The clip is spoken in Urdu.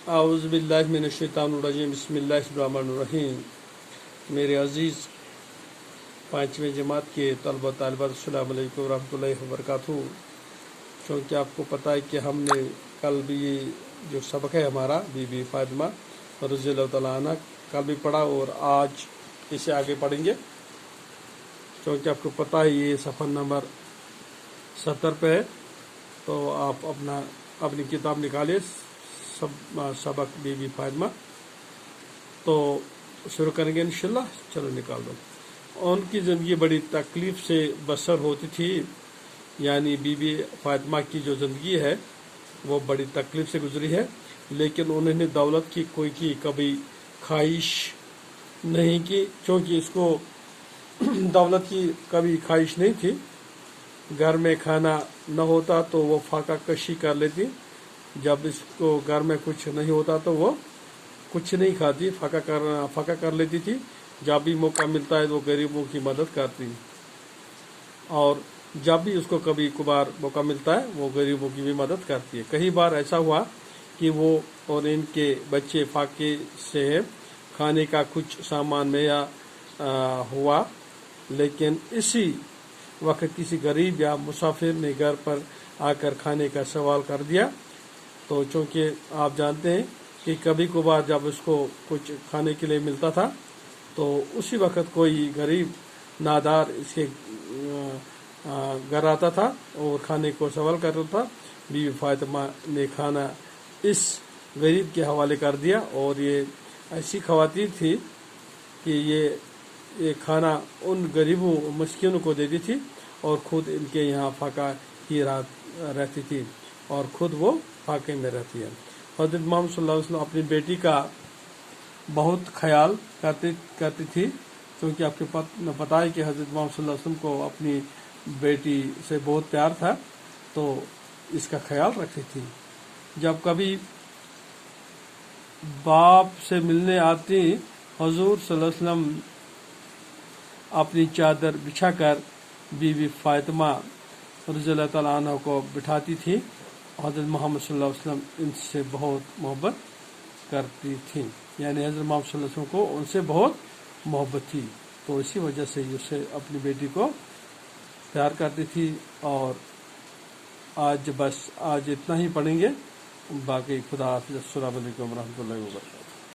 اعوذ باللہ من الشیطان الرجیم بسم اللہ الرحمن الرحیم۔ میرے عزیز 5ویں جماعت کے طلبہ طالبات السلام علیکم ورحمۃ اللہ وبرکاتہ۔ چونکہ آپ کو پتہ ہے کہ ہم نے کل بھی یہ جو سبق ہے ہمارا بی بی فاطمہ رضی اللہ تعالیٰ عنہ کل بھی پڑھا اور آج اسے آگے پڑھیں گے۔ چونکہ آپ کو پتہ ہے یہ صفحہ نمبر 70 پہ ہے، تو آپ اپنی کتاب نکالے سبق بی بی فاطمہ، تو شروع کریں گے انشاءاللہ۔ چلو نکال دو۔ ان کی زندگی بڑی تکلیف سے بسر ہوتی تھی، یعنی بی بی فاطمہ کی جو زندگی ہے وہ بڑی تکلیف سے گزری ہے، لیکن انہوں نے دولت کی کبھی خواہش نہیں کی، چونکہ اس کو دولت کی کبھی خواہش نہیں تھی۔ گھر میں کھانا نہ ہوتا تو وہ فاقہ کشی کر لیتی، جب اس کو گھر میں کچھ نہیں ہوتا تو وہ کچھ نہیں کھاتی، فاقہ کر لیتی تھی۔ جب بھی موقع ملتا ہے وہ غریبوں کی مدد کرتی، اور جب بھی اس کو کبھی کبھار موقع ملتا ہے وہ غریبوں کی بھی مدد کرتی ہے۔ کئی بار ایسا ہوا کہ وہ اور ان کے بچے فاقے سے کھانے کا کچھ سامان میسر ہوا، لیکن اسی وقت کسی غریب یا مسافر نے گھر پر آ کر کھانے کا سوال کر دیا۔ تو چونکہ آپ جانتے ہیں کہ کبھی کبھار جب اس کو کچھ کھانے کے لیے ملتا تھا تو اسی وقت کوئی غریب نادار اس کے گھر آتا تھا اور کھانے کو سوال کرتا تھا۔ بی بی فاطمہ نے کھانا اس غریب کے حوالے کر دیا، اور یہ ایسی خواتین تھی کہ یہ کھانا ان غریبوں مسکینوں کو دیتی تھی، اور خود ان کے یہاں فاقہ ہی رہتی تھی، اور خود وہ فاقے میں رہتی ہے۔ حضرت محمد صلی اللہ علیہ وسلم اپنی بیٹی کا بہت خیال کرتی تھی، کیونکہ آپ کے پتہ ہے کہ حضرت محمد صلی اللہ علیہ وسلم کو اپنی بیٹی سے بہت پیار تھا، تو اس کا خیال رکھتی تھی۔ جب کبھی باپ سے ملنے آتی، حضور صلی اللہ علیہ وسلم اپنی چادر بچھا کر بی بی فاطمہ رضی اللہ تعالیٰ عنہ کو بٹھاتی تھی۔ حضرت محمد صلی اللہ علیہ وسلم ان سے بہت محبت کرتی تھیں، یعنی حضرت محمد صلی اللہ علیہ وسلم کو ان سے بہت محبت تھی، تو اسی وجہ سے اسے اپنی بیٹی کو پیار کرتی تھی۔ اور آج اتنا ہی پڑھیں گے، باقی خدا حافظ۔ السلام علیکم ورحمۃ اللہ وبرکاتہ۔